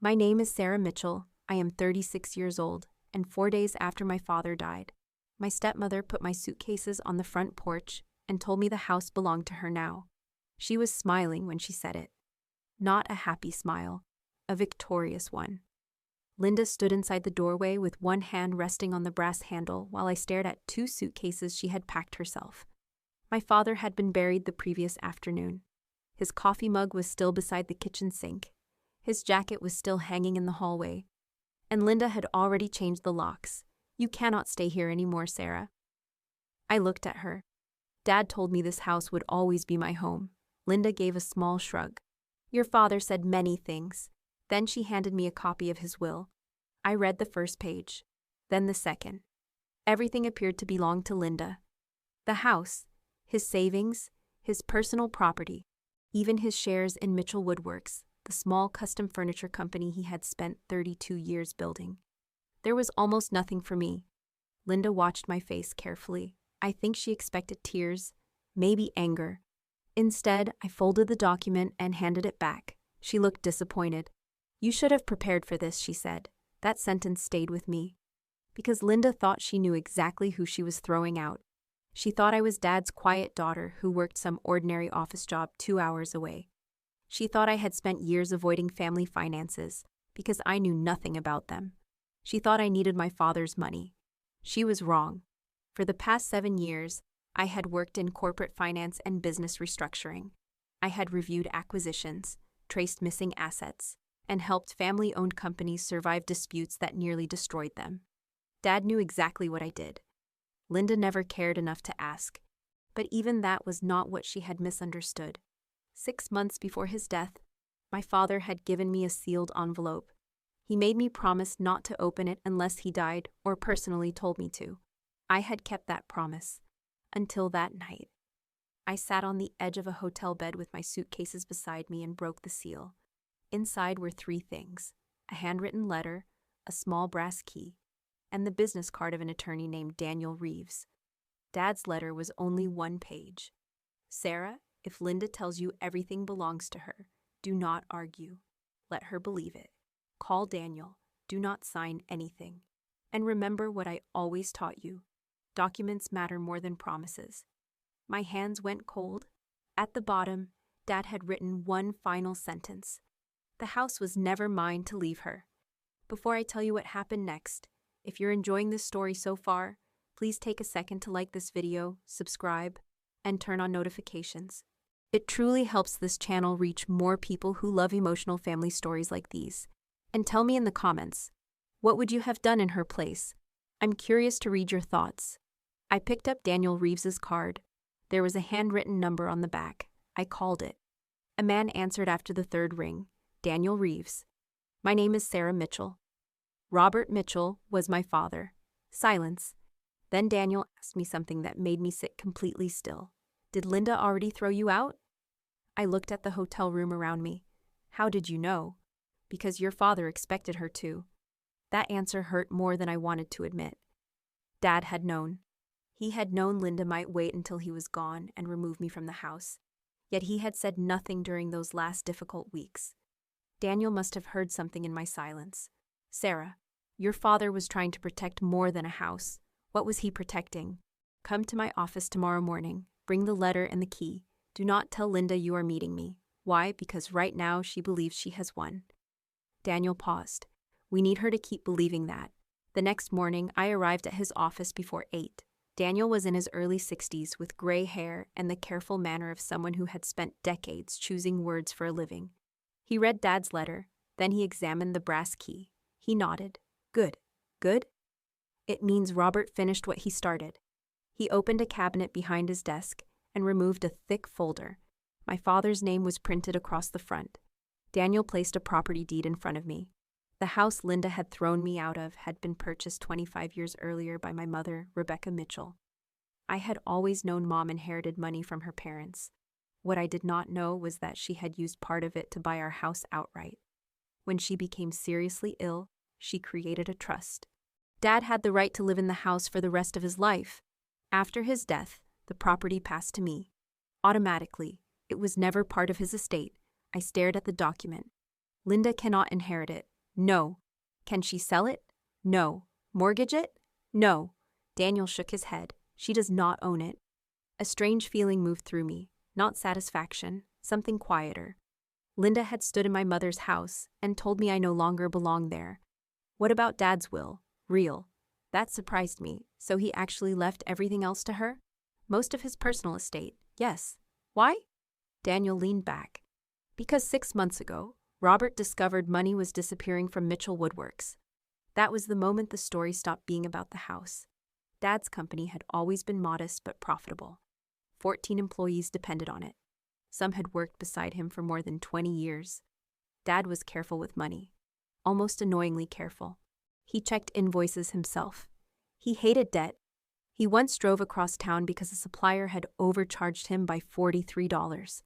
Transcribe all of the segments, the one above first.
My name is Sarah Mitchell. I am 36 years old, and 4 days after my father died, my stepmother put my suitcases on the front porch and told me the house belonged to her now. She was smiling when she said it. Not a happy smile, a victorious one. Linda stood inside the doorway with one hand resting on the brass handle while I stared at 2 suitcases she had packed herself. My father had been buried the previous afternoon. His coffee mug was still beside the kitchen sink. His jacket was still hanging in the hallway. And Linda had already changed the locks. "You cannot stay here anymore, Sarah." I looked at her. Dad told me this house would always be my home. Linda gave a small shrug. "Your father said many things." Then she handed me a copy of his will. I read the first page, then the second. Everything appeared to belong to Linda. The house, his savings, his personal property, even his shares in Mitchell Woodworks, the small custom furniture company he had spent 32 years building. There was almost nothing for me. Linda watched my face carefully. I think she expected tears, maybe anger. Instead, I folded the document and handed it back. She looked disappointed. "You should have prepared for this," she said. That sentence stayed with me. Because Linda thought she knew exactly who she was throwing out. She thought I was Dad's quiet daughter who worked some ordinary office job 2 hours away. She thought I had spent years avoiding family finances because I knew nothing about them. She thought I needed my father's money. She was wrong. For the past 7 years, I had worked in corporate finance and business restructuring. I had reviewed acquisitions, traced missing assets, and helped family-owned companies survive disputes that nearly destroyed them. Dad knew exactly what I did. Linda never cared enough to ask, but even that was not what she had misunderstood. 6 months before his death, my father had given me a sealed envelope. He made me promise not to open it unless he died or personally told me to. I had kept that promise. Until that night. I sat on the edge of a hotel bed with my suitcases beside me and broke the seal. Inside were 3 things: a handwritten letter, a small brass key, and the business card of an attorney named Daniel Reeves. Dad's letter was only 1 page. "Sarah, if Linda tells you everything belongs to her, do not argue. Let her believe it. Call Daniel. Do not sign anything. And remember what I always taught you. Documents matter more than promises." My hands went cold. At the bottom, Dad had written one final sentence. The house was never mine to leave her. Before I tell you what happened next, if you're enjoying this story so far, please take a second to like this video, subscribe, and turn on notifications. It truly helps this channel reach more people who love emotional family stories like these. And tell me in the comments, what would you have done in her place? I'm curious to read your thoughts. I picked up Daniel Reeves's card. There was a handwritten number on the back. I called it. A man answered after the 3rd ring. "Daniel Reeves. My name is Sarah Mitchell." Robert Mitchell was my father. Silence. Then Daniel asked me something that made me sit completely still. "Did Linda already throw you out?" I looked at the hotel room around me. "How did you know?" "Because your father expected her to." That answer hurt more than I wanted to admit. Dad had known. He had known Linda might wait until he was gone and remove me from the house. Yet he had said nothing during those last difficult weeks. Daniel must have heard something in my silence. "Sarah, your father was trying to protect more than a house. What was he protecting? Come to my office tomorrow morning. Bring the letter and the key. Do not tell Linda you are meeting me. Why? Because right now she believes she has won." Daniel paused. "We need her to keep believing that." The next morning, I arrived at his office before 8. Daniel was in his early 60s with gray hair and the careful manner of someone who had spent decades choosing words for a living. He read Dad's letter, then he examined the brass key. He nodded. "Good. Good? It means Robert finished what he started." He opened a cabinet behind his desk and removed a thick folder. My father's name was printed across the front. Daniel placed a property deed in front of me. The house Linda had thrown me out of had been purchased 25 years earlier by my mother, Rebecca Mitchell. I had always known Mom inherited money from her parents. What I did not know was that she had used part of it to buy our house outright. When she became seriously ill, she created a trust. Dad had the right to live in the house for the rest of his life. After his death, the property passed to me. Automatically, it was never part of his estate. I stared at the document. "Linda cannot inherit it. No. Can she sell it? No. Mortgage it? No. Daniel shook his head. She does not own it. A strange feeling moved through me, not satisfaction, something quieter. Linda had stood in my mother's house and told me I no longer belonged there. What about Dad's will? Real. That surprised me, so he actually left everything else to her? Most of his personal estate, yes. Why? Daniel leaned back. Because 6 months ago, Robert discovered money was disappearing from Mitchell Woodworks. That was the moment the story stopped being about the house. Dad's company had always been modest but profitable. 14 employees depended on it. Some had worked beside him for more than 20 years. Dad was careful with money, almost annoyingly careful. He checked invoices himself. He hated debt. He once drove across town because a supplier had overcharged him by $43.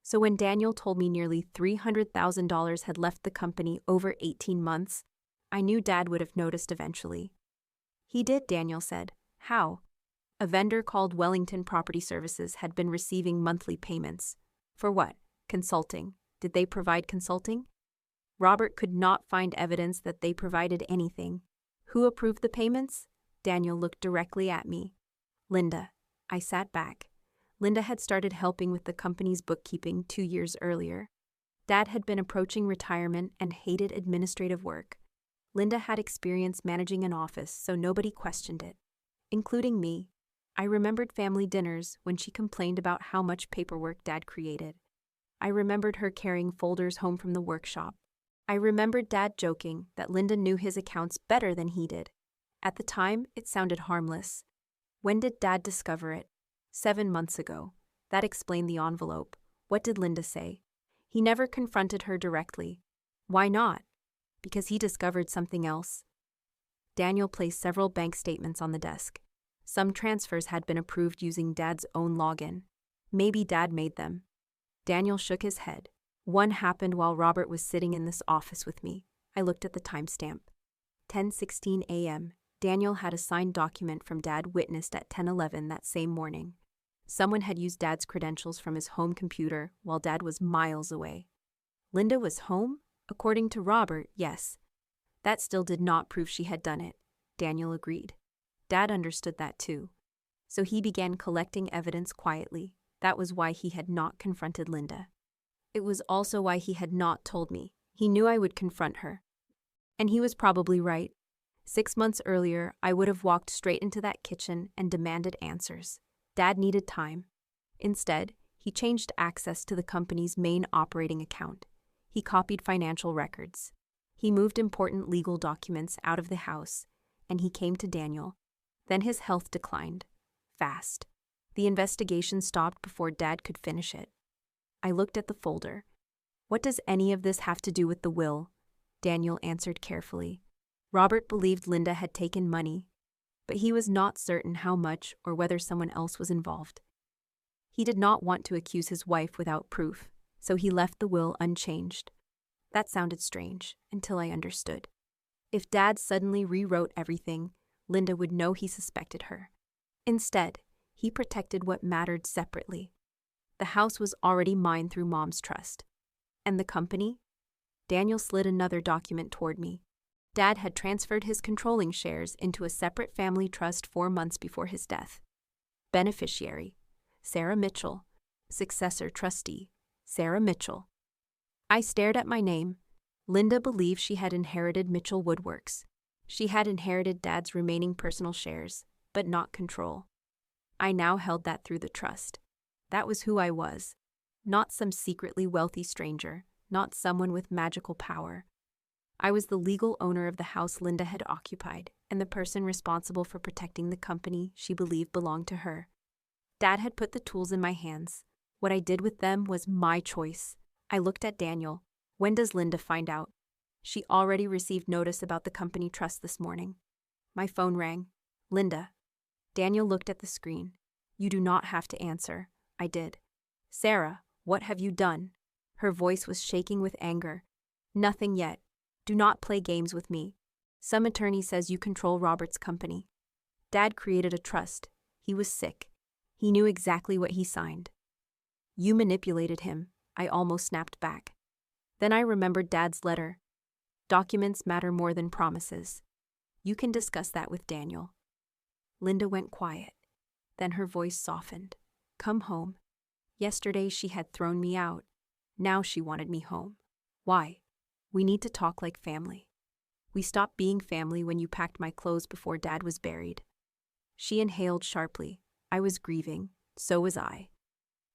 So when Daniel told me nearly $300,000 had left the company over 18 months, I knew Dad would have noticed eventually. He did, Daniel said. How? A vendor called Wellington Property Services had been receiving monthly payments. For what? Consulting. Did they provide consulting? Robert could not find evidence that they provided anything. Who approved the payments? Daniel looked directly at me. Linda. I sat back. Linda had started helping with the company's bookkeeping 2 years earlier. Dad had been approaching retirement and hated administrative work. Linda had experience managing an office, so nobody questioned it, including me. I remembered family dinners when she complained about how much paperwork Dad created. I remembered her carrying folders home from the workshop. I remembered Dad joking that Linda knew his accounts better than he did. At the time, it sounded harmless. When did Dad discover it? 7 months ago. That explained the envelope. What did Linda say? He never confronted her directly. Why not? Because he discovered something else. Daniel placed several bank statements on the desk. Some transfers had been approved using Dad's own login. Maybe Dad made them. Daniel shook his head. One happened while Robert was sitting in this office with me. I looked at the timestamp. 10:16 a.m. Daniel had a signed document from Dad witnessed at 10:11 that same morning. Someone had used Dad's credentials from his home computer while Dad was miles away. Linda was home? According to Robert, yes. That still did not prove she had done it. Daniel agreed. Dad understood that too. So he began collecting evidence quietly. That was why he had not confronted Linda. It was also why he had not told me. He knew I would confront her. And he was probably right. 6 months earlier, I would have walked straight into that kitchen and demanded answers. Dad needed time. Instead, he changed access to the company's main operating account. He copied financial records. He moved important legal documents out of the house, and he came to Daniel. Then his health declined. Fast. The investigation stopped before Dad could finish it. I looked at the folder. What does any of this have to do with the will? Daniel answered carefully. Robert believed Linda had taken money, but he was not certain how much or whether someone else was involved. He did not want to accuse his wife without proof, so he left the will unchanged. That sounded strange, until I understood. If Dad suddenly rewrote everything, Linda would know he suspected her. Instead, he protected what mattered separately. The house was already mine through Mom's trust. And the company? Daniel slid another document toward me. Dad had transferred his controlling shares into a separate family trust 4 months before his death. Beneficiary: Sarah Mitchell. Successor trustee: Sarah Mitchell. I stared at my name. Linda believed she had inherited Mitchell Woodworks. She had inherited Dad's remaining personal shares, but not control. I now held that through the trust. That was who I was. Not some secretly wealthy stranger, not someone with magical power. I was the legal owner of the house Linda had occupied, and the person responsible for protecting the company she believed belonged to her. Dad had put the tools in my hands. What I did with them was my choice. I looked at Daniel. When does Linda find out? She already received notice about the company trust this morning. My phone rang. Linda. Daniel looked at the screen. You do not have to answer. I did. Sarah, what have you done? Her voice was shaking with anger. Nothing yet. Do not play games with me. Some attorney says you control Robert's company. Dad created a trust. He was sick. He knew exactly what he signed. You manipulated him. I almost snapped back. Then I remembered Dad's letter. Documents matter more than promises. You can discuss that with Daniel. Linda went quiet. Then her voice softened. Come home. Yesterday she had thrown me out. Now she wanted me home. Why? We need to talk like family. We stopped being family when you packed my clothes before Dad was buried. She inhaled sharply. I was grieving. So was I.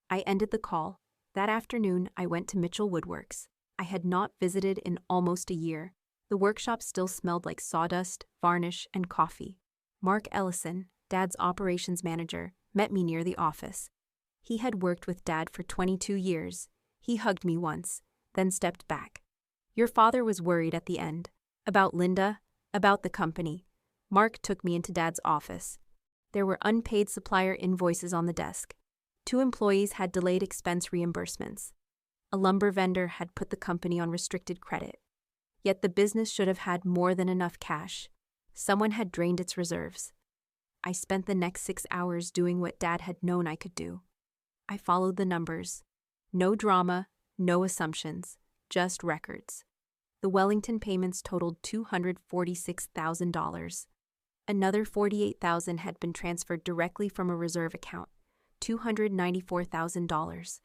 I ended the call. That afternoon, I went to Mitchell Woodworks. I had not visited in almost a year. The workshop still smelled like sawdust, varnish, and coffee. Mark Ellison, Dad's operations manager, met me near the office. He had worked with Dad for 22 years. He hugged me once, then stepped back. Your father was worried at the end. About Linda, about the company. Mark took me into Dad's office. There were unpaid supplier invoices on the desk. 2 employees had delayed expense reimbursements. A lumber vendor had put the company on restricted credit. Yet the business should have had more than enough cash. Someone had drained its reserves. I spent the next 6 hours doing what Dad had known I could do. I followed the numbers. No drama, no assumptions, just records. The Wellington payments totaled $246,000. Another $48,000 had been transferred directly from a reserve account, $294,000.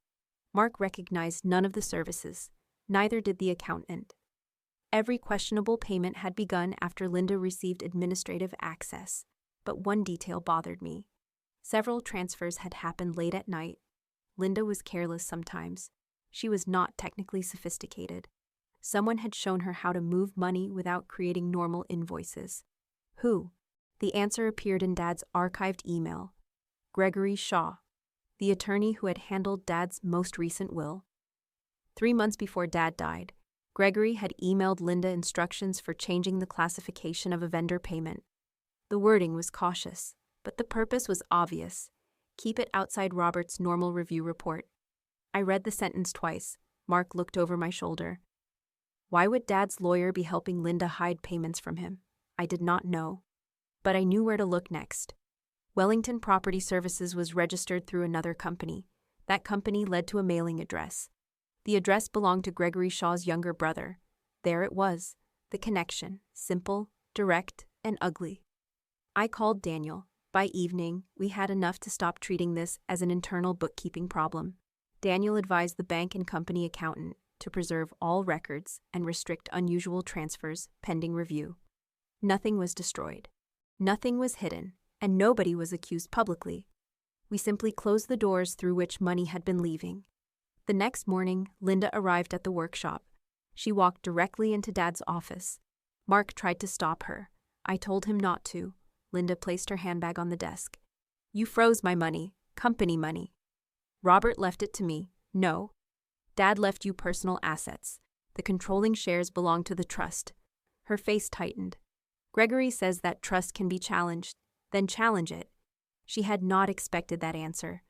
Mark recognized none of the services, neither did the accountant. Every questionable payment had begun after Linda received administrative access, but one detail bothered me. Several transfers had happened late at night. Linda was careless sometimes. She was not technically sophisticated. Someone had shown her how to move money without creating normal invoices. Who? The answer appeared in Dad's archived email. Gregory Shaw, the attorney who had handled Dad's most recent will. 3 months before Dad died, Gregory had emailed Linda instructions for changing the classification of a vendor payment. The wording was cautious, but the purpose was obvious. Keep it outside Robert's normal review report. I read the sentence twice. Mark looked over my shoulder. Why would Dad's lawyer be helping Linda hide payments from him? I did not know. But I knew where to look next. Wellington Property Services was registered through another company. That company led to a mailing address. The address belonged to Gregory Shaw's younger brother. There it was, the connection, simple, direct, and ugly. I called Daniel. By evening, we had enough to stop treating this as an internal bookkeeping problem. Daniel advised the bank and company accountant to preserve all records and restrict unusual transfers pending review. Nothing was destroyed. Nothing was hidden, and nobody was accused publicly. We simply closed the doors through which money had been leaving. The next morning, Linda arrived at the workshop. She walked directly into Dad's office. Mark tried to stop her. I told him not to. Linda placed her handbag on the desk. You froze my money, company money. Robert left it to me. No. Dad left you personal assets. The controlling shares belong to the trust. Her face tightened. Gregory says that trust can be challenged. Then challenge it. She had not expected that answer.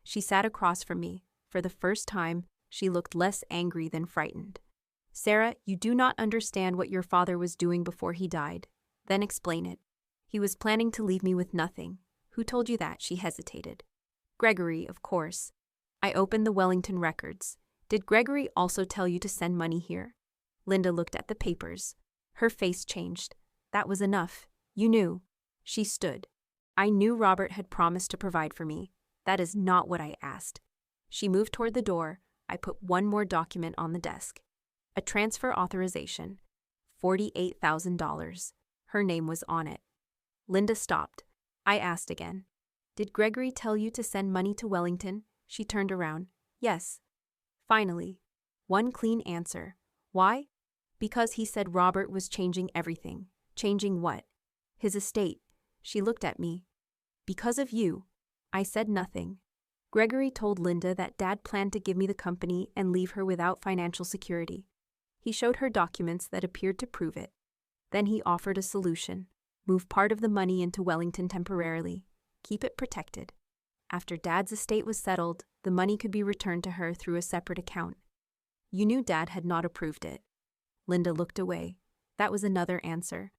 She sat across from me. For the first time, she looked less angry than frightened. Sarah, you do not understand what your father was doing before he died. Then explain it. He was planning to leave me with nothing. Who told you that? She hesitated. Gregory, of course. I opened the Wellington records. Did Gregory also tell you to send money here? Linda looked at the papers. Her face changed. That was enough. You knew. She stood. I knew Robert had promised to provide for me. That is not what I asked. She moved toward the door. I put one more document on the desk. A transfer authorization. $48,000. Her name was on it. Linda stopped. I asked again. Did Gregory tell you to send money to Wellington? She turned around. Yes. Finally. One clean answer. Why? Because he said Robert was changing everything. Changing what? His estate. She looked at me. Because of you. I said nothing. Gregory told Linda that Dad planned to give me the company and leave her without financial security. He showed her documents that appeared to prove it. Then he offered a solution. Move part of the money into Wellington temporarily. Keep it protected. After Dad's estate was settled, the money could be returned to her through a separate account. You knew Dad had not approved it. Linda looked away. That was another answer.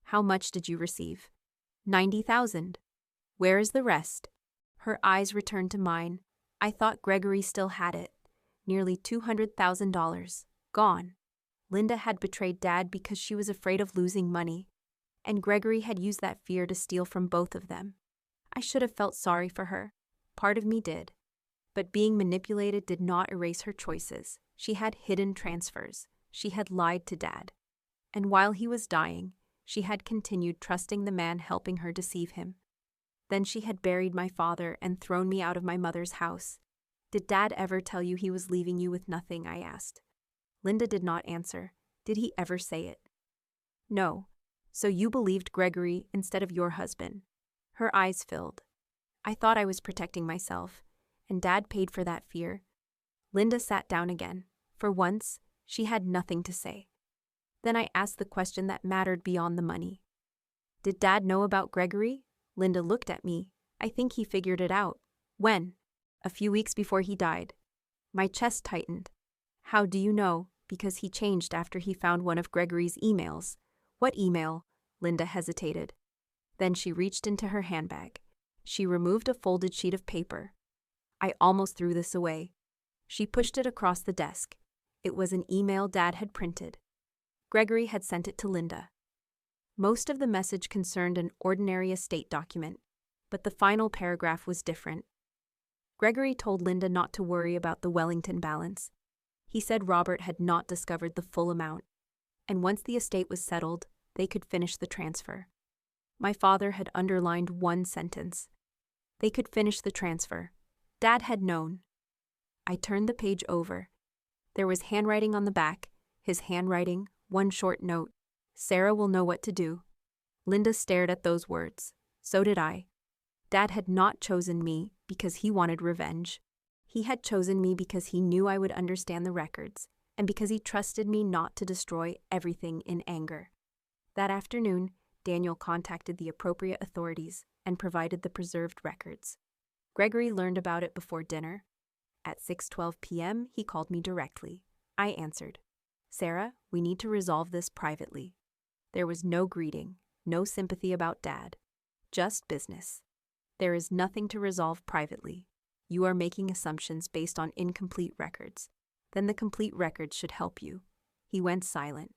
How much did you receive? $90,000. Where is the rest? Her eyes returned to mine. I thought Gregory still had it. Nearly $200,000. Gone. Linda had betrayed Dad because she was afraid of losing money, and Gregory had used that fear to steal from both of them. I should have felt sorry for her. Part of me did. But being manipulated did not erase her choices. She had hidden transfers. She had lied to Dad. And while he was dying, she had continued trusting the man helping her deceive him. Then she had buried my father and thrown me out of my mother's house. Did Dad ever tell you he was leaving you with nothing? I asked. Linda did not answer. Did he ever say it? No. So you believed Gregory instead of your husband. Her eyes filled. I thought I was protecting myself, and Dad paid for that fear. Linda sat down again. For once, she had nothing to say. Then I asked the question that mattered beyond the money. Did Dad know about Gregory? Linda looked at me. I think he figured it out. When? A few weeks before he died. My chest tightened. How do you know? Because he changed after he found one of Gregory's emails. What email? Linda hesitated. Then she reached into her handbag. She removed a folded sheet of paper. I almost threw this away. She pushed it across the desk. It was an email Dad had printed. Gregory had sent it to Linda. Most of the message concerned an ordinary estate document, but the final paragraph was different. Gregory told Linda not to worry about the Wellington balance. He said Robert had not discovered the full amount, and once the estate was settled, they could finish the transfer. My father had underlined one sentence. They could finish the transfer. Dad had known. I turned the page over. There was handwriting on the back, his handwriting, one short note. Sarah will know what to do. Linda stared at those words. So did I. Dad had not chosen me because he wanted revenge. He had chosen me because he knew I would understand the records, and because he trusted me not to destroy everything in anger. That afternoon, Daniel contacted the appropriate authorities and provided the preserved records. Gregory learned about it before dinner. At 6:12 p.m., he called me directly. I answered. Sarah, we need to resolve this privately. There was no greeting, no sympathy about Dad. Just business. There is nothing to resolve privately. You are making assumptions based on incomplete records. Then the complete records should help you. He went silent.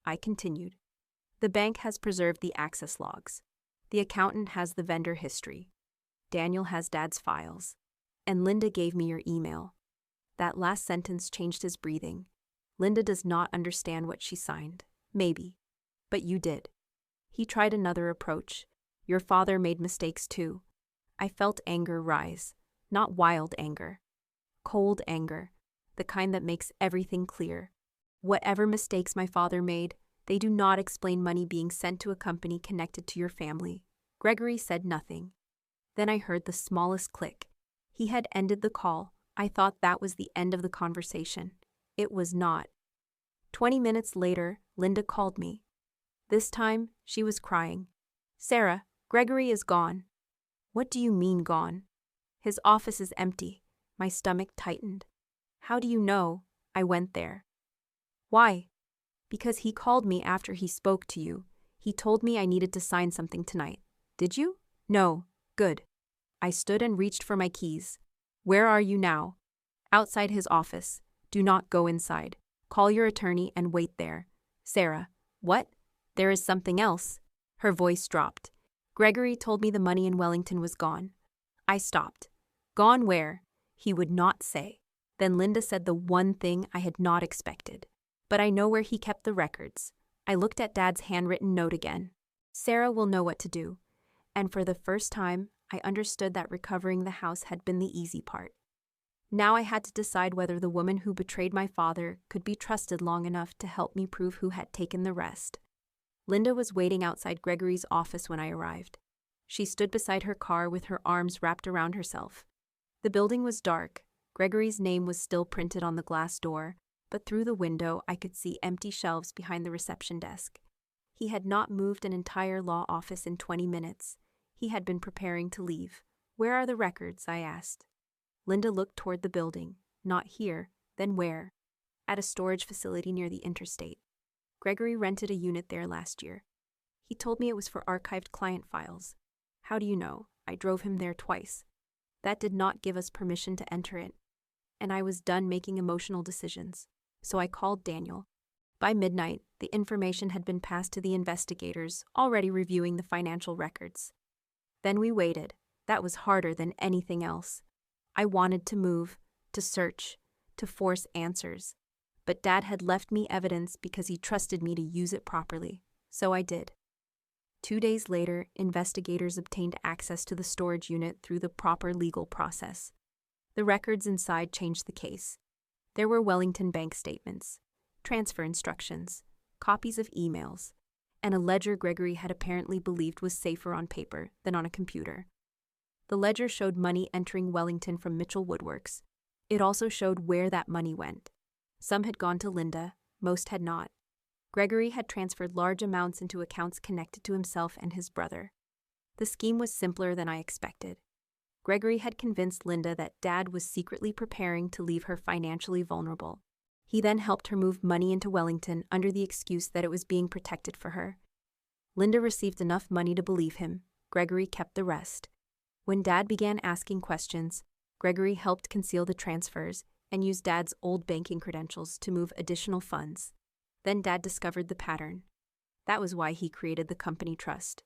I continued. The bank has preserved the access logs. The accountant has the vendor history. Daniel has Dad's files. And Linda gave me your email. That last sentence changed his breathing. Linda does not understand what she signed. Maybe. But you did. He tried another approach. Your father made mistakes too. I felt anger rise. Not wild anger. Cold anger. The kind that makes everything clear. Whatever mistakes my father made, they do not explain money being sent to a company connected to your family. Gregory said nothing. Then I heard the smallest click. He had ended the call. I thought that was the end of the conversation. It was not. 20 minutes later, Linda called me. This time, she was crying. Sarah, Gregory is gone. What do you mean gone? His office is empty. My stomach tightened. How do you know? I went there. Why? Because he called me after he spoke to you. He told me I needed to sign something tonight. Did you? No. Good. I stood and reached for my keys. Where are you now? Outside his office. Do not go inside. Call your attorney and wait there. Sarah. What? There is something else. Her voice dropped. Gregory told me the money in Wellington was gone. I stopped. Gone where? He would not say. Then Linda said the one thing I had not expected. But I know where he kept the records. I looked at Dad's handwritten note again. Sarah will know what to do. And for the first time, I understood that recovering the house had been the easy part. Now I had to decide whether the woman who betrayed my father could be trusted long enough to help me prove who had taken the rest. Linda was waiting outside Gregory's office when I arrived. She stood beside her car with her arms wrapped around herself. The building was dark. Gregory's name was still printed on the glass door, but through the window I could see empty shelves behind the reception desk. He had not moved an entire law office in 20 minutes. He had been preparing to leave. Where are the records? I asked. Linda looked toward the building. Not here. Then where? At a storage facility near the interstate. Gregory rented a unit there last year. He told me it was for archived client files. How do you know? I drove him there twice. That did not give us permission to enter it. And I was done making emotional decisions. So I called Daniel. By midnight, the information had been passed to the investigators, already reviewing the financial records. Then we waited. That was harder than anything else. I wanted to move, to search, to force answers. But Dad had left me evidence because he trusted me to use it properly. So I did. 2 days later, investigators obtained access to the storage unit through the proper legal process. The records inside changed the case. There were Wellington bank statements, transfer instructions, copies of emails, and a ledger Gregory had apparently believed was safer on paper than on a computer. The ledger showed money entering Wellington from Mitchell Woodworks. It also showed where that money went. Some had gone to Linda, most had not. Gregory had transferred large amounts into accounts connected to himself and his brother. The scheme was simpler than I expected. Gregory had convinced Linda that Dad was secretly preparing to leave her financially vulnerable. He then helped her move money into Wellington under the excuse that it was being protected for her. Linda received enough money to believe him. Gregory kept the rest. When Dad began asking questions, Gregory helped conceal the transfers and used Dad's old banking credentials to move additional funds. Then Dad discovered the pattern. That was why he created the company trust,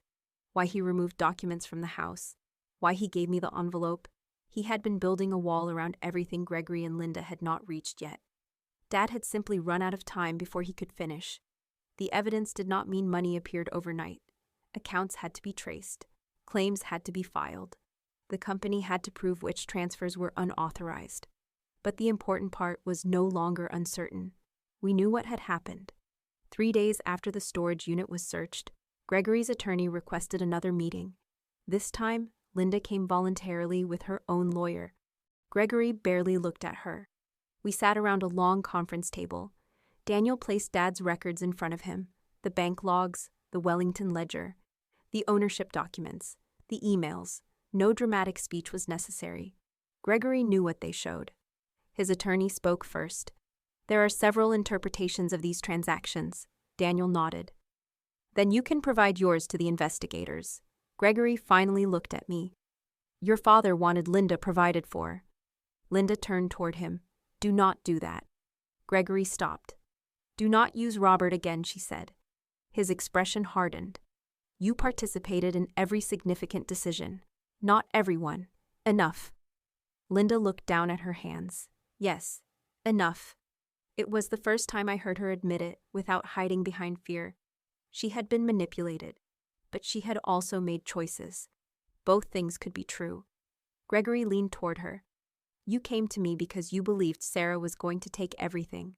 why he removed documents from the house, why he gave me the envelope. He had been building a wall around everything Gregory and Linda had not reached yet. Dad had simply run out of time before he could finish. The evidence did not mean money appeared overnight. Accounts had to be traced. Claims had to be filed. The company had to prove which transfers were unauthorized. But the important part was no longer uncertain. We knew what had happened. 3 days after the storage unit was searched, Gregory's attorney requested another meeting. This time, Linda came voluntarily with her own lawyer. Gregory barely looked at her. We sat around a long conference table. Daniel placed Dad's records in front of him, the bank logs, the Wellington ledger, the ownership documents, the emails. No dramatic speech was necessary. Gregory knew what they showed. His attorney spoke first. There are several interpretations of these transactions. Daniel nodded. Then you can provide yours to the investigators. Gregory finally looked at me. Your father wanted Linda provided for. Linda turned toward him. Do not do that. Gregory stopped. Do not use Robert again, she said. His expression hardened. You participated in every significant decision. Not everyone. Enough. Linda looked down at her hands. Yes, enough. It was the first time I heard her admit it without hiding behind fear. She had been manipulated, but she had also made choices. Both things could be true. Gregory leaned toward her. You came to me because you believed Sarah was going to take everything.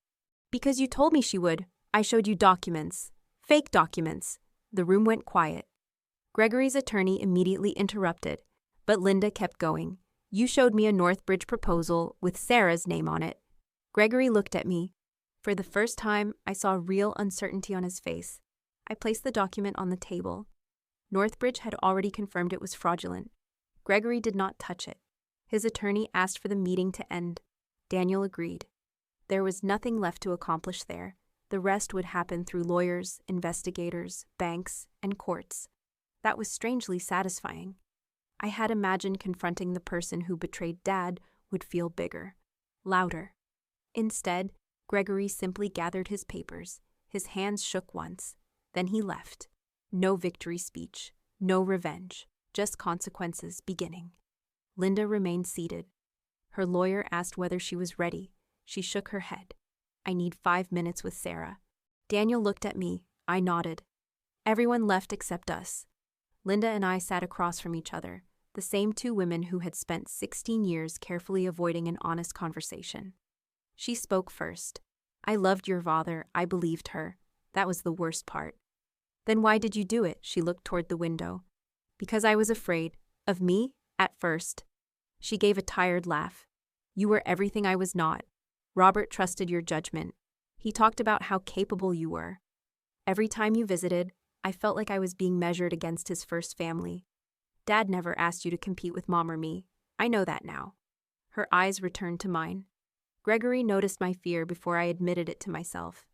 Because you told me she would. I showed you documents. Fake documents. The room went quiet. Gregory's attorney immediately interrupted, but Linda kept going. You showed me a Northbridge proposal with Sarah's name on it. Gregory looked at me. For the first time, I saw real uncertainty on his face. I placed the document on the table. Northbridge had already confirmed it was fraudulent. Gregory did not touch it. His attorney asked for the meeting to end. Daniel agreed. There was nothing left to accomplish there. The rest would happen through lawyers, investigators, banks, and courts. That was strangely satisfying. I had imagined confronting the person who betrayed Dad would feel bigger, louder. Instead, Gregory simply gathered his papers. His hands shook once. Then he left. No victory speech, no revenge, just consequences beginning. Linda remained seated. Her lawyer asked whether she was ready. She shook her head. I need 5 minutes with Sarah. Daniel looked at me. I nodded. Everyone left except us. Linda and I sat across from each other, the same 2 women who had spent 16 years carefully avoiding an honest conversation. She spoke first. I loved your father. I believed her. That was the worst part. Then why did you do it? She looked toward the window. Because I was afraid. Of me? At first. She gave a tired laugh. You were everything I was not. Robert trusted your judgment. He talked about how capable you were. Every time you visited, I felt like I was being measured against his first family. Dad never asked you to compete with Mom or me. I know that now. Her eyes returned to mine. Gregory noticed my fear before I admitted it to myself.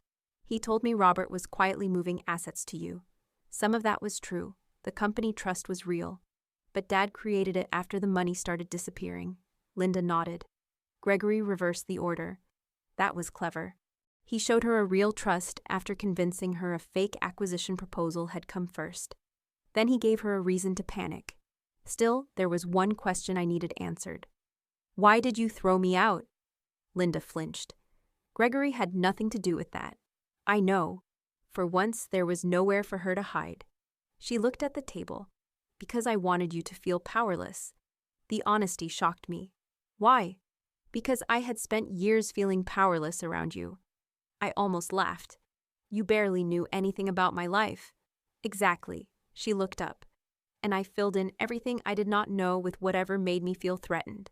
He told me Robert was quietly moving assets to you. Some of that was true. The company trust was real. But Dad created it after the money started disappearing. Linda nodded. Gregory reversed the order. That was clever. He showed her a real trust after convincing her a fake acquisition proposal had come first. Then he gave her a reason to panic. Still, there was one question I needed answered. Why did you throw me out? Linda flinched. Gregory had nothing to do with that. I know. For once, there was nowhere for her to hide. She looked at the table. Because I wanted you to feel powerless. The honesty shocked me. Why? Because I had spent years feeling powerless around you. I almost laughed. You barely knew anything about my life. Exactly. She looked up. And I filled in everything I did not know with whatever made me feel threatened.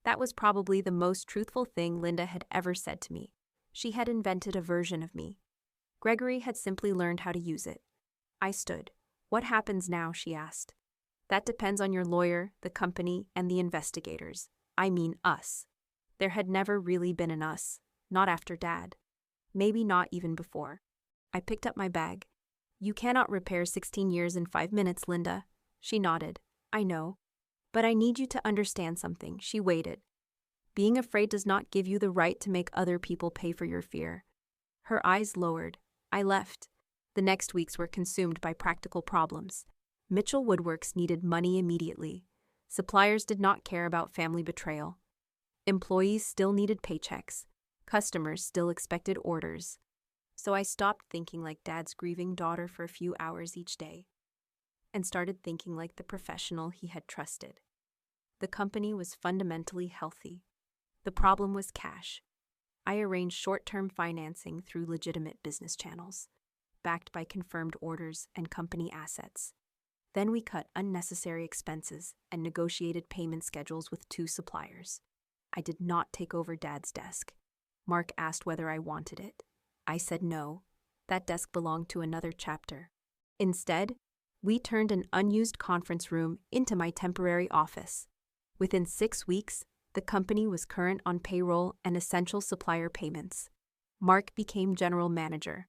That was probably the most truthful thing Linda had ever said to me. She had invented a version of me. Gregory had simply learned how to use it. I stood. What happens now? She asked. That depends on your lawyer, the company, and the investigators. I mean us. There had never really been an us. Not after Dad. Maybe not even before. I picked up my bag. You cannot repair 16 years in 5 minutes, Linda. She nodded. I know. But I need you to understand something. She waited. Being afraid does not give you the right to make other people pay for your fear. Her eyes lowered. I left. The next weeks were consumed by practical problems. Mitchell Woodworks needed money immediately. Suppliers did not care about family betrayal. Employees still needed paychecks. Customers still expected orders. So I stopped thinking like Dad's grieving daughter for a few hours each day and started thinking like the professional he had trusted. The company was fundamentally healthy. The problem was cash. I arranged short-term financing through legitimate business channels, backed by confirmed orders and company assets. Then we cut unnecessary expenses and negotiated payment schedules with 2 suppliers. I did not take over Dad's desk. Mark asked whether I wanted it. I said no. That desk belonged to another chapter. Instead, we turned an unused conference room into my temporary office. Within 6 weeks, the company was current on payroll and essential supplier payments. Mark became general manager.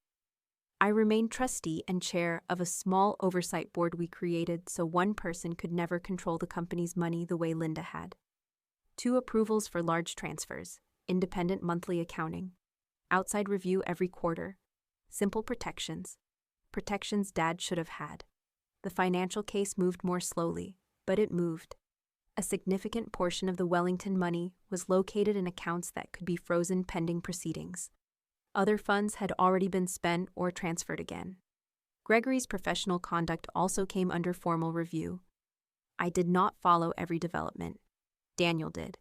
I remained trustee and chair of a small oversight board we created so one person could never control the company's money the way Linda had. 2 approvals for large transfers, independent monthly accounting, outside review every quarter, simple protections. Protections Dad should have had. The financial case moved more slowly, but it moved. A significant portion of the Wellington money was located in accounts that could be frozen pending proceedings. Other funds had already been spent or transferred again. Gregory's professional conduct also came under formal review. I did not follow every development. Daniel did.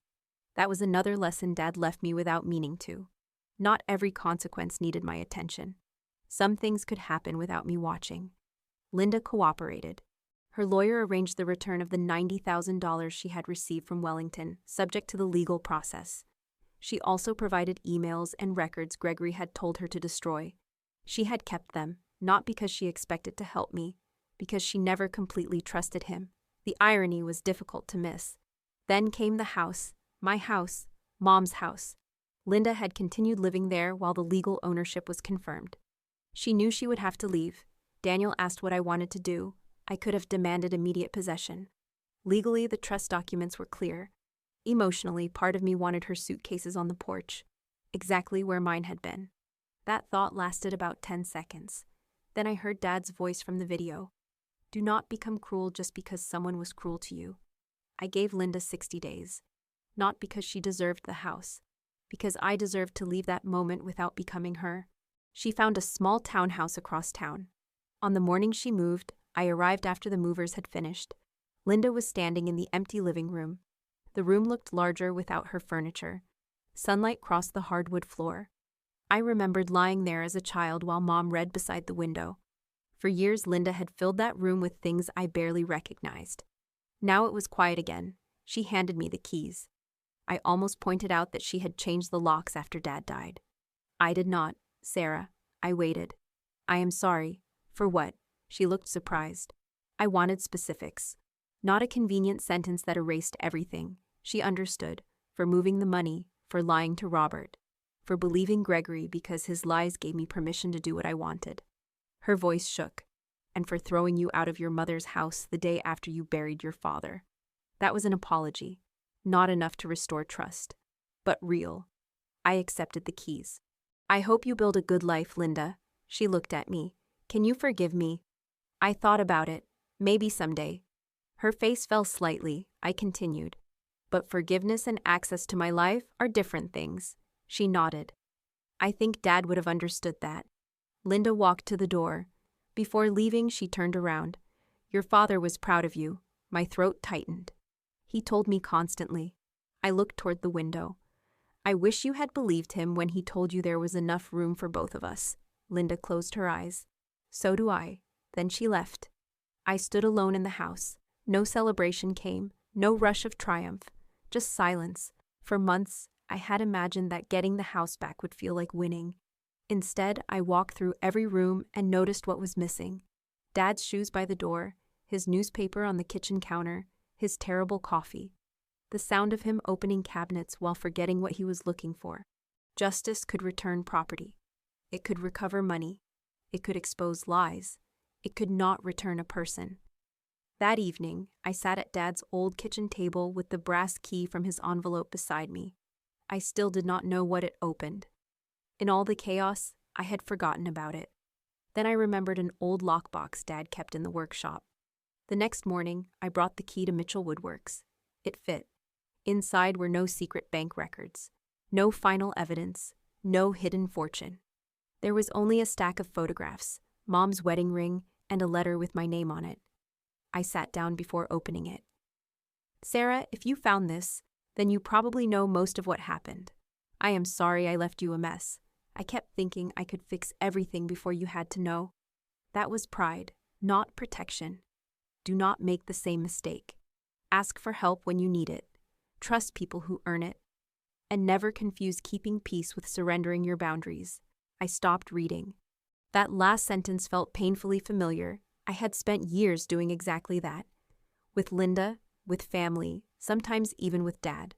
That was another lesson Dad left me without meaning to. Not every consequence needed my attention. Some things could happen without me watching. Linda cooperated. Her lawyer arranged the return of the $90,000 she had received from Wellington, subject to the legal process. She also provided emails and records Gregory had told her to destroy. She had kept them, not because she expected to help me, because she never completely trusted him. The irony was difficult to miss. Then came the house, my house, Mom's house. Linda had continued living there while the legal ownership was confirmed. She knew she would have to leave. Daniel asked what I wanted to do. I could have demanded immediate possession. Legally, the trust documents were clear. Emotionally, part of me wanted her suitcases on the porch, exactly where mine had been. That thought lasted about 10 seconds. Then I heard Dad's voice from the video. Do not become cruel just because someone was cruel to you. I gave Linda 60 days. Not because she deserved the house, because I deserved to leave that moment without becoming her. She found a small townhouse across town. On the morning she moved, I arrived after the movers had finished. Linda was standing in the empty living room. The room looked larger without her furniture. Sunlight crossed the hardwood floor. I remembered lying there as a child while Mom read beside the window. For years, Linda had filled that room with things I barely recognized. Now it was quiet again. She handed me the keys. I almost pointed out that she had changed the locks after Dad died. I did not, Sarah. I waited. I am sorry. For what? She looked surprised. I wanted specifics. Not a convenient sentence that erased everything. She understood. For moving the money, for lying to Robert, for believing Gregory because his lies gave me permission to do what I wanted. Her voice shook. And for throwing you out of your mother's house the day after you buried your father. That was an apology. Not enough to restore trust. But real. I accepted the keys. I hope you build a good life, Linda. She looked at me. Can you forgive me? I thought about it. Maybe someday. Her face fell slightly. I continued. But forgiveness and access to my life are different things. She nodded. I think Dad would have understood that. Linda walked to the door. Before leaving, she turned around. Your father was proud of you. My throat tightened. He told me constantly. I looked toward the window. I wish you had believed him when he told you there was enough room for both of us. Linda closed her eyes. So do I. Then she left. I stood alone in the house. No celebration came, no rush of triumph, just silence. For months, I had imagined that getting the house back would feel like winning. Instead, I walked through every room and noticed what was missing. Dad's shoes by the door, his newspaper on the kitchen counter, his terrible coffee. The sound of him opening cabinets while forgetting what he was looking for. Justice could return property. It could recover money. It could expose lies. It could not return a person. That evening, I sat at Dad's old kitchen table with the brass key from his envelope beside me. I still did not know what it opened. In all the chaos, I had forgotten about it. Then I remembered an old lockbox Dad kept in the workshop. The next morning, I brought the key to Mitchell Woodworks. It fit. Inside were no secret bank records, no final evidence, no hidden fortune. There was only a stack of photographs, Mom's wedding ring, and a letter with my name on it. I sat down before opening it. Sarah, if you found this, then you probably know most of what happened. I am sorry I left you a mess. I kept thinking I could fix everything before you had to know. That was pride, not protection. Do not make the same mistake. Ask for help when you need it. Trust people who earn it. And never confuse keeping peace with surrendering your boundaries. I stopped reading. That last sentence felt painfully familiar. I had spent years doing exactly that. With Linda, with family, sometimes even with Dad.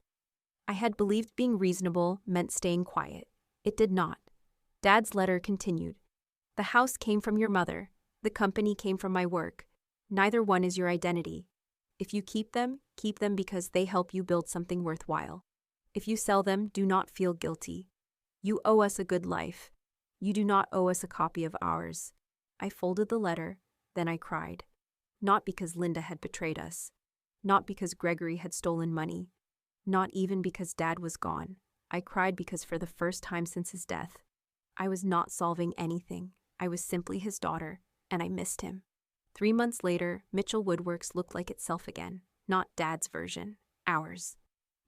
I had believed being reasonable meant staying quiet. It did not. Dad's letter continued. The house came from your mother. The company came from my work. Neither one is your identity. If you keep them because they help you build something worthwhile. If you sell them, do not feel guilty. You owe us a good life. You do not owe us a copy of ours. I folded the letter, then I cried. Not because Linda had betrayed us. Not because Gregory had stolen money. Not even because Dad was gone. I cried because for the first time since his death, I was not solving anything. I was simply his daughter, and I missed him. 3 months later, Mitchell Woodworks looked like itself again. Not Dad's version, ours.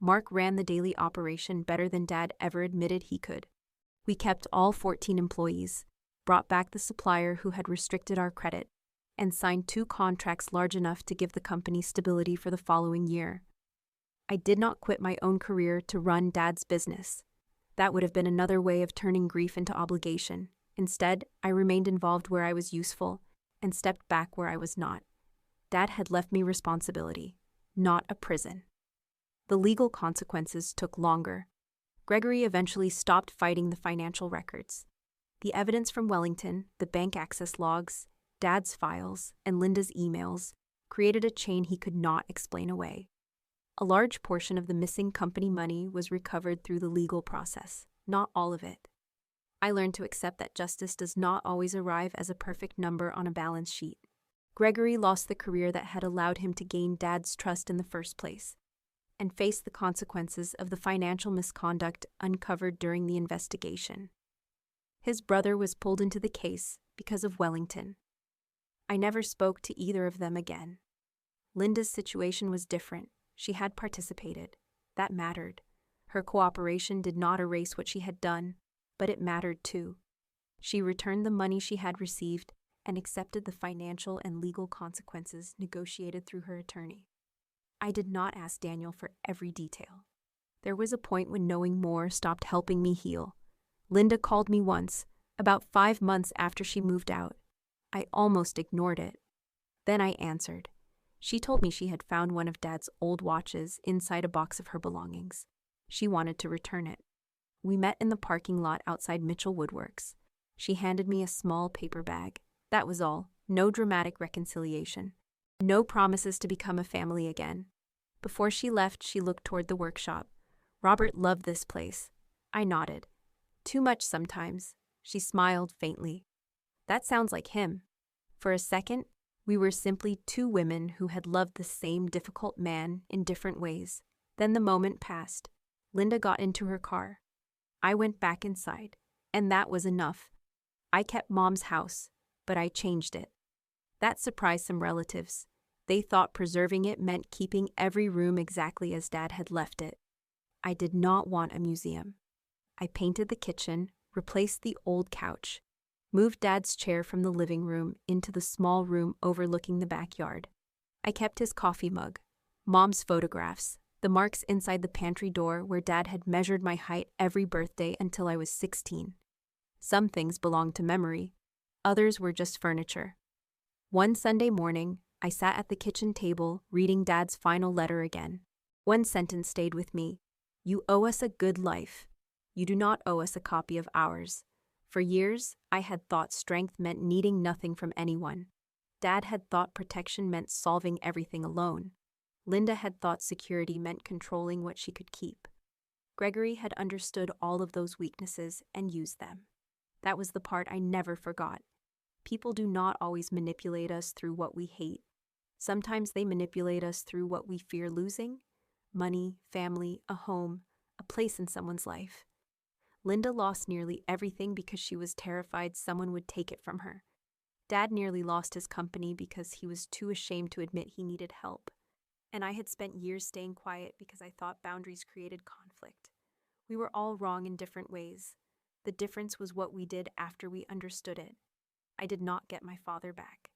Mark ran the daily operation better than Dad ever admitted he could. We kept all 14 employees, brought back the supplier who had restricted our credit, and signed 2 contracts large enough to give the company stability for the following year. I did not quit my own career to run Dad's business. That would have been another way of turning grief into obligation. Instead, I remained involved where I was useful and stepped back where I was not. Dad had left me responsibility, not a prison. The legal consequences took longer. Gregory eventually stopped fighting the financial records. The evidence from Wellington, the bank access logs, Dad's files, and Linda's emails created a chain he could not explain away. A large portion of the missing company money was recovered through the legal process, not all of it. I learned to accept that justice does not always arrive as a perfect number on a balance sheet. Gregory lost the career that had allowed him to gain Dad's trust in the first place, and faced the consequences of the financial misconduct uncovered during the investigation. His brother was pulled into the case because of Wellington. I never spoke to either of them again. Linda's situation was different. She had participated. That mattered. Her cooperation did not erase what she had done, but it mattered too. She returned the money she had received and accepted the financial and legal consequences negotiated through her attorney. I did not ask Daniel for every detail. There was a point when knowing more stopped helping me heal. Linda called me once, about 5 months after she moved out. I almost ignored it. Then I answered. She told me she had found one of Dad's old watches inside a box of her belongings. She wanted to return it. We met in the parking lot outside Mitchell Woodworks. She handed me a small paper bag. That was all. No dramatic reconciliation. No promises to become a family again. Before she left, she looked toward the workshop. Robert loved this place. I nodded. Too much sometimes. She smiled faintly. That sounds like him. For a second, we were simply two women who had loved the same difficult man in different ways. Then the moment passed. Linda got into her car. I went back inside, and that was enough. I kept Mom's house, but I changed it. That surprised some relatives. They thought preserving it meant keeping every room exactly as Dad had left it. I did not want a museum. I painted the kitchen, replaced the old couch, moved Dad's chair from the living room into the small room overlooking the backyard. I kept his coffee mug, Mom's photographs, the marks inside the pantry door where Dad had measured my height every birthday until I was 16. Some things belonged to memory. Others were just furniture. One Sunday morning, I sat at the kitchen table reading Dad's final letter again. One sentence stayed with me. You owe us a good life. You do not owe us a copy of ours. For years, I had thought strength meant needing nothing from anyone. Dad had thought protection meant solving everything alone. Linda had thought security meant controlling what she could keep. Gregory had understood all of those weaknesses and used them. That was the part I never forgot. People do not always manipulate us through what we hate. Sometimes they manipulate us through what we fear losing: money, family, a home, a place in someone's life. Linda lost nearly everything because she was terrified someone would take it from her. Dad nearly lost his company because he was too ashamed to admit he needed help. And I had spent years staying quiet because I thought boundaries created conflict. We were all wrong in different ways. The difference was what we did after we understood it. I did not get my father back.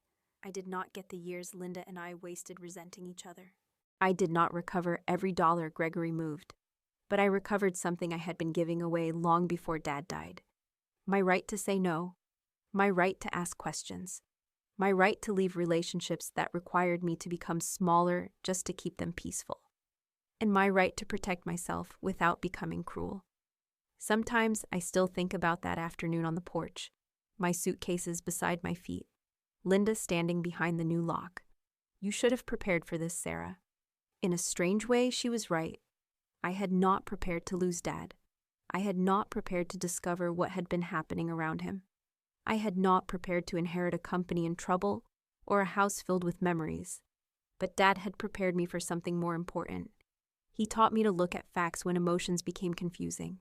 I did not get the years Linda and I wasted resenting each other. I did not recover every dollar Gregory moved. But I recovered something I had been giving away long before Dad died. My right to say no. My right to ask questions. My right to leave relationships that required me to become smaller just to keep them peaceful. And my right to protect myself without becoming cruel. Sometimes I still think about that afternoon on the porch, my suitcases beside my feet, Linda standing behind the new lock. You should have prepared for this, Sarah. In a strange way, she was right. I had not prepared to lose Dad. I had not prepared to discover what had been happening around him. I had not prepared to inherit a company in trouble or a house filled with memories. But Dad had prepared me for something more important. He taught me to look at facts when emotions became confusing.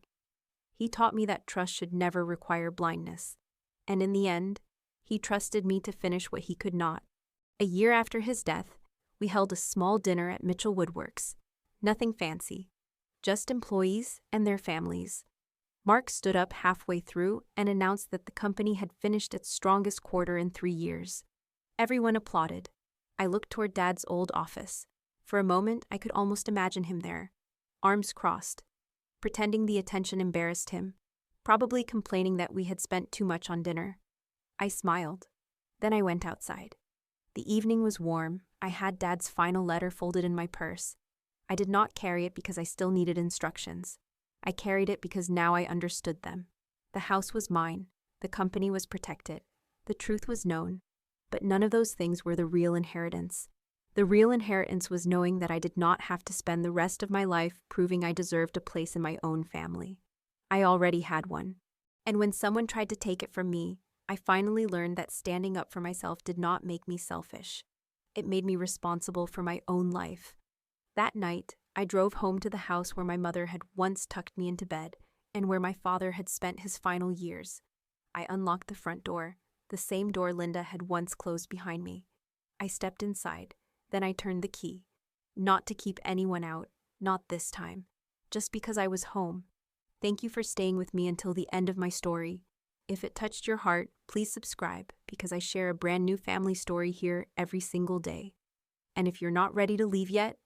He taught me that trust should never require blindness. And in the end, he trusted me to finish what he could not. A year after his death, we held a small dinner at Mitchell Woodworks. Nothing fancy. Just employees and their families. Mark stood up halfway through and announced that the company had finished its strongest quarter in 3 years. Everyone applauded. I looked toward Dad's old office. For a moment, I could almost imagine him there, arms crossed, pretending the attention embarrassed him, probably complaining that we had spent too much on dinner. I smiled. Then I went outside. The evening was warm. I had Dad's final letter folded in my purse. I did not carry it because I still needed instructions. I carried it because now I understood them. The house was mine. The company was protected. The truth was known. But none of those things were the real inheritance. The real inheritance was knowing that I did not have to spend the rest of my life proving I deserved a place in my own family. I already had one. And when someone tried to take it from me, I finally learned that standing up for myself did not make me selfish. It made me responsible for my own life. That night, I drove home to the house where my mother had once tucked me into bed and where my father had spent his final years. I unlocked the front door, the same door Linda had once closed behind me. I stepped inside, then I turned the key. Not to keep anyone out, not this time, just because I was home. Thank you for staying with me until the end of my story. If it touched your heart, please subscribe because I share a brand new family story here every single day. And if you're not ready to leave yet,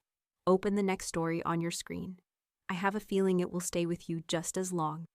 open the next story on your screen. I have a feeling it will stay with you just as long.